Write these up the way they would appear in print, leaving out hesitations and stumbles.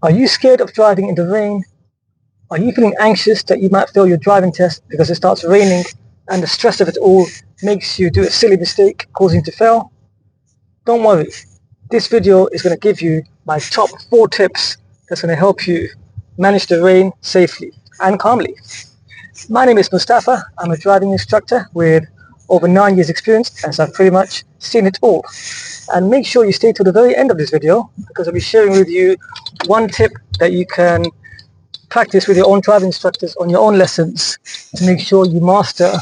Are you scared of driving in the rain? Are you feeling anxious that you might fail your driving test because it starts raining and the stress of it all makes you do a silly mistake causing you to fail? Don't worry, this video is going to give you my top 4 tips that's going to help you manage the rain safely and calmly. My name is Mustafa. I'm a driving instructor with over 9 years experience, as I've pretty much seen it all. And make sure you stay till the very end of this video, because I'll be sharing with you one tip that you can practice with your own driving instructors on your own lessons to make sure you master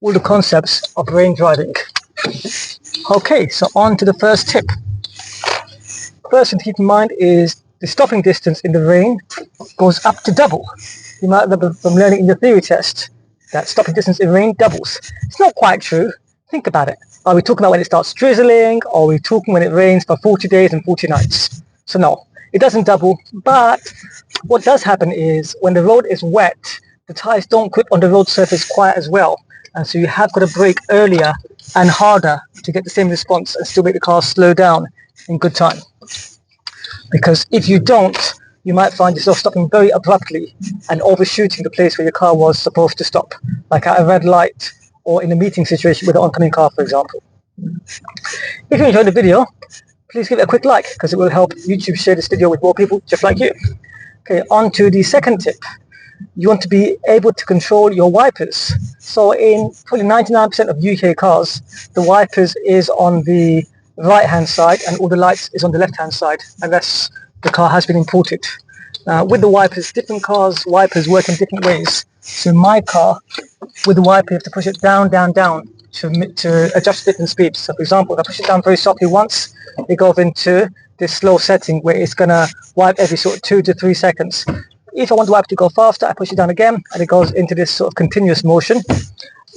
all the concepts of rain driving. Okay, so on to the first tip. First thing to keep in mind is the stopping distance in the rain goes up to double. You might remember from learning in your theory test that stopping distance in rain doubles. It's not quite true. Think about it. Are we talking about when it starts drizzling, or are we talking when it rains for 40 days and 40 nights? So no, it doesn't double, but what does happen is when the road is wet, the tyres don't grip on the road surface quite as well. And so you have got to brake earlier and harder to get the same response and still make the car slow down in good time. Because if you don't, you might find yourself stopping very abruptly and overshooting the place where your car was supposed to stop, like at a red light or in a meeting situation with an oncoming car, for example. If you enjoyed the video, please give it a quick like, because it will help YouTube share this video with more people just like you. Okay, on to the second tip. You want to be able to control your wipers. So in probably 99% of UK cars, the wipers is on the right hand side and all the lights is on the left hand side, unless the car has been imported. With the wipers, different cars' wipers work in different ways. So in my car, with the wiper, you have to push it down, down, down to adjust different speeds. So for example, if I push it down very softly once, it goes into this slow setting where it's going to wipe every sort of 2 to 3 seconds. If I want the wiper to go faster, I push it down again and it goes into this sort of continuous motion.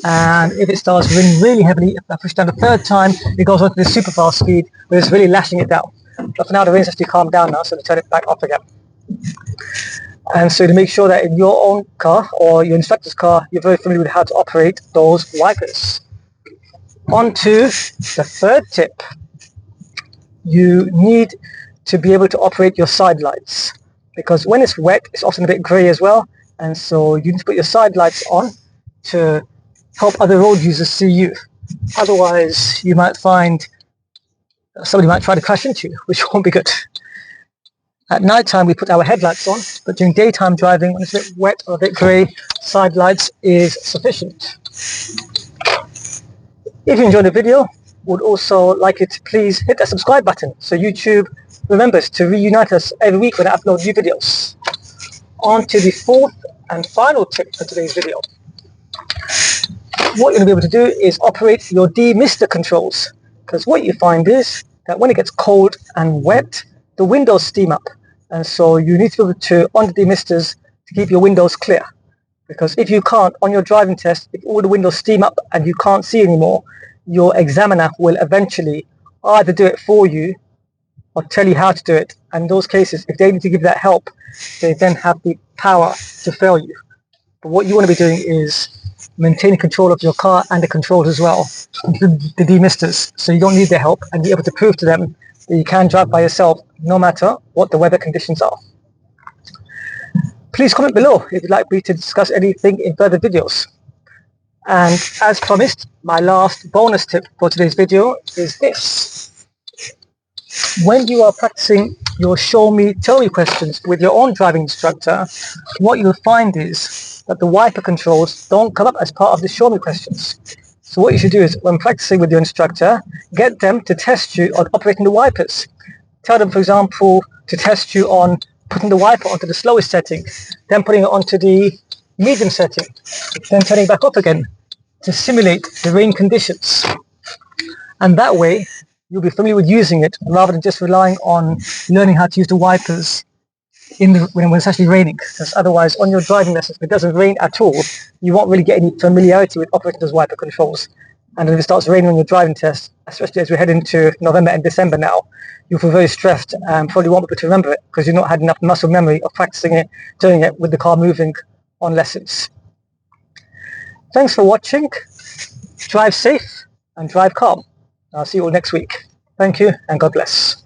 And if it starts raining really heavily, if I push down the third time, it goes on to this super fast speed where it's really lashing it down. But for now, the rain's actually calmed down now, so to turn it back off again. And so to make sure that in your own car or your instructor's car, you're very familiar with how to operate those wipers. On to the third tip. You need to be able to operate your side lights, because when it's wet, it's often a bit grey as well. And so you need to put your side lights on to help other road users see you. Otherwise, you might find somebody might try to crash into you, which won't be good. At night time, we put our headlights on, but during daytime driving, when it's a bit wet or a bit grey, side lights is sufficient. If you enjoyed the video, would also like you to please hit that subscribe button so YouTube remembers to reunite us every week when I upload new videos. On to the fourth and final tip for today's video. What you're going to be able to do is operate your demister controls, because what you find is that when it gets cold and wet, the windows steam up, and so you need to be able to, on the demisters, to keep your windows clear. Because if you can't, on your driving test, if all the windows steam up and you can't see anymore, your examiner will eventually either do it for you or tell you how to do it. And in those cases, if they need to give that help, they then have the power to fail you. But what you want to be doing is maintaining control of your car and the controls as well, the demisters, so you don't need their help, and be able to prove to them that you can drive by yourself no matter what the weather conditions are. Please comment below if you'd like me to discuss anything in further videos. And as promised, my last bonus tip for today's video is this. When you are practicing your show me, tell me questions with your own driving instructor, what you'll find is that the wiper controls don't come up as part of the show me questions. So what you should do is, when practicing with your instructor, get them to test you on operating the wipers. Tell them, for example, to test you on putting the wiper onto the slowest setting, then putting it onto the medium setting, then turning back up again to simulate the rain conditions. And that way, you'll be familiar with using it rather than just relying on learning how to use the wipers when it's actually raining. Because otherwise, on your driving lessons, if it doesn't rain at all, you won't really get any familiarity with operating those wiper controls. And if it starts raining on your driving test, especially as we head into November and December now, you'll feel very stressed and probably won't be able to remember it because you've not had enough muscle memory of practicing it, doing it with the car moving on lessons. Thanks for watching. Drive safe and drive calm. I'll see you all next week. Thank you and God bless.